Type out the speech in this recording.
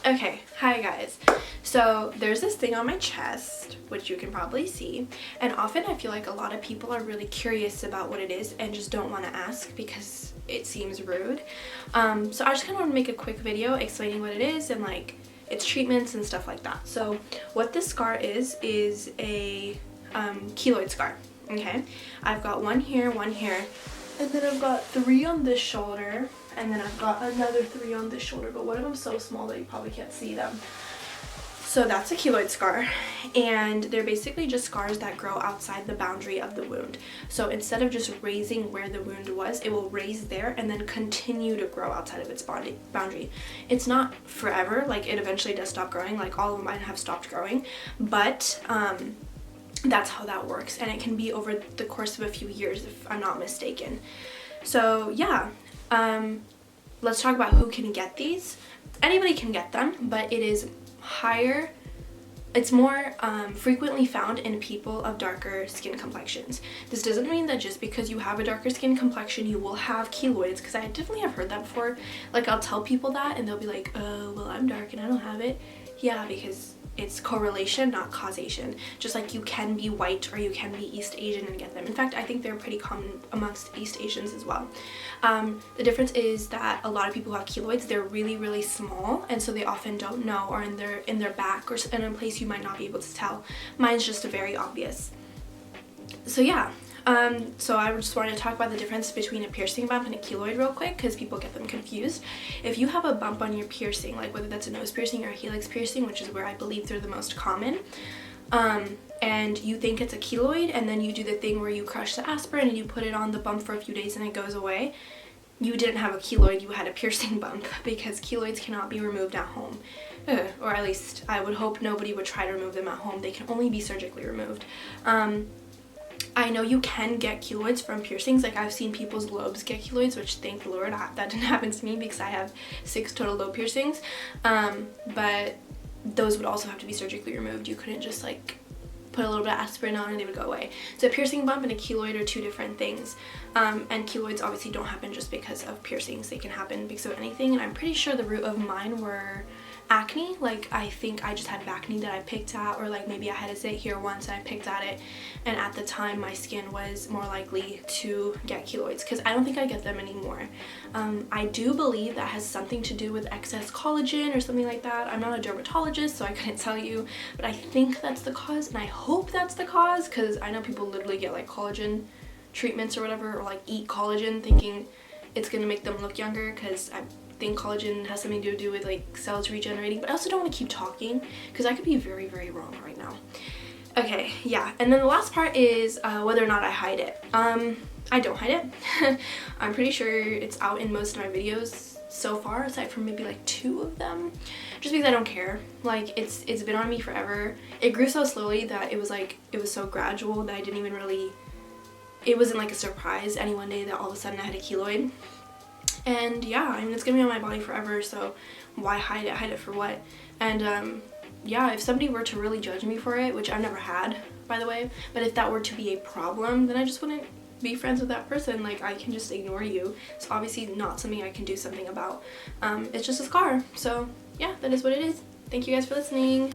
Okay, hi guys. So there's this thing on my chest, which you can probably see, and often I feel like a lot of people are really curious about what it is and just don't want to ask because it seems rude. So I just kind of want to make a quick video explaining what it is and like its treatments and stuff like that. So what this scar is a keloid scar. Okay, I've got one here, and then I've got 3 on this shoulder, and then I've got another 3 on this shoulder, but one of them's so small that you probably can't see them. So that's a keloid scar, and they're basically just scars that grow outside the boundary of the wound. So instead of just raising where the wound was, it will raise there and then continue to grow outside of its boundary. It's not forever, like it eventually does stop growing, like all of mine have stopped growing, but that's how that works, and it can be over the course of a few years if I'm not mistaken. So yeah, let's talk about who can get these. Anybody can get them, but it's more frequently found in people of darker skin complexions. This doesn't mean that just because you have a darker skin complexion you will have keloids, because I definitely have heard that before. Like I'll tell people that and they'll be like, oh well, I'm dark and I don't have it. Yeah, because it's correlation, not causation. Just like you can be white or you can be East Asian and get them. In fact, I think they're pretty common amongst East Asians as well. The difference is that a lot of people who have keloids, they're really small, and so they often don't know, or in their back or in a place you might not be able to tell. Mine's just very obvious. So yeah. So I just wanted to talk about the difference between a piercing bump and a keloid real quick, because people get them confused. If you have a bump on your piercing, like whether that's a nose piercing or a helix piercing, which is where I believe they're the most common, and you think it's a keloid, and then you do the thing where you crush the aspirin and you put it on the bump for a few days and it goes away, you didn't have a keloid, you had a piercing bump, because keloids cannot be removed at home. Or at least I would hope nobody would try to remove them at home. They can only be surgically removed. I know you can get keloids from piercings. Like I've seen people's lobes get keloids, which thank the Lord that didn't happen to me because I have 6 total lobe piercings. But those would also have to be surgically removed. You couldn't just like put a little bit of aspirin on and they would go away. So a piercing bump and a keloid are 2 different things. And keloids obviously don't happen just because of piercings. They can happen because of anything. And I'm pretty sure the root of mine were acne. Like I think I just had acne that I picked at, or like maybe I had a zit here once and I picked at it, and at the time my skin was more likely to get keloids, because I don't think I get them anymore. I do believe that has something to do with excess collagen or something like that. I'm not a dermatologist, so I couldn't tell you, but I think that's the cause, and I hope that's the cause, because I know people literally get like collagen treatments or whatever, or like eat collagen thinking it's gonna make them look younger, because I think collagen has something to do with like cells regenerating. But I also don't want to keep talking because I could be very wrong right now. Okay, yeah, and then the last part is whether or not I hide it. I don't hide it. I'm pretty sure it's out in most of my videos so far, aside from maybe like 2 of them, just because I don't care. Like it's been on me forever. It grew so slowly that it was so gradual that I didn't even really, it wasn't like a surprise any one day that all of a sudden I had a keloid. And yeah, I mean, it's gonna be on my body forever, so why hide it? Hide it for what? And yeah, if somebody were to really judge me for it, which I've never had, by the way, but if that were to be a problem, then I just wouldn't be friends with that person. Like, I can just ignore you. It's obviously not something I can do something about. It's just a scar. So yeah, that is what it is. Thank you guys for listening.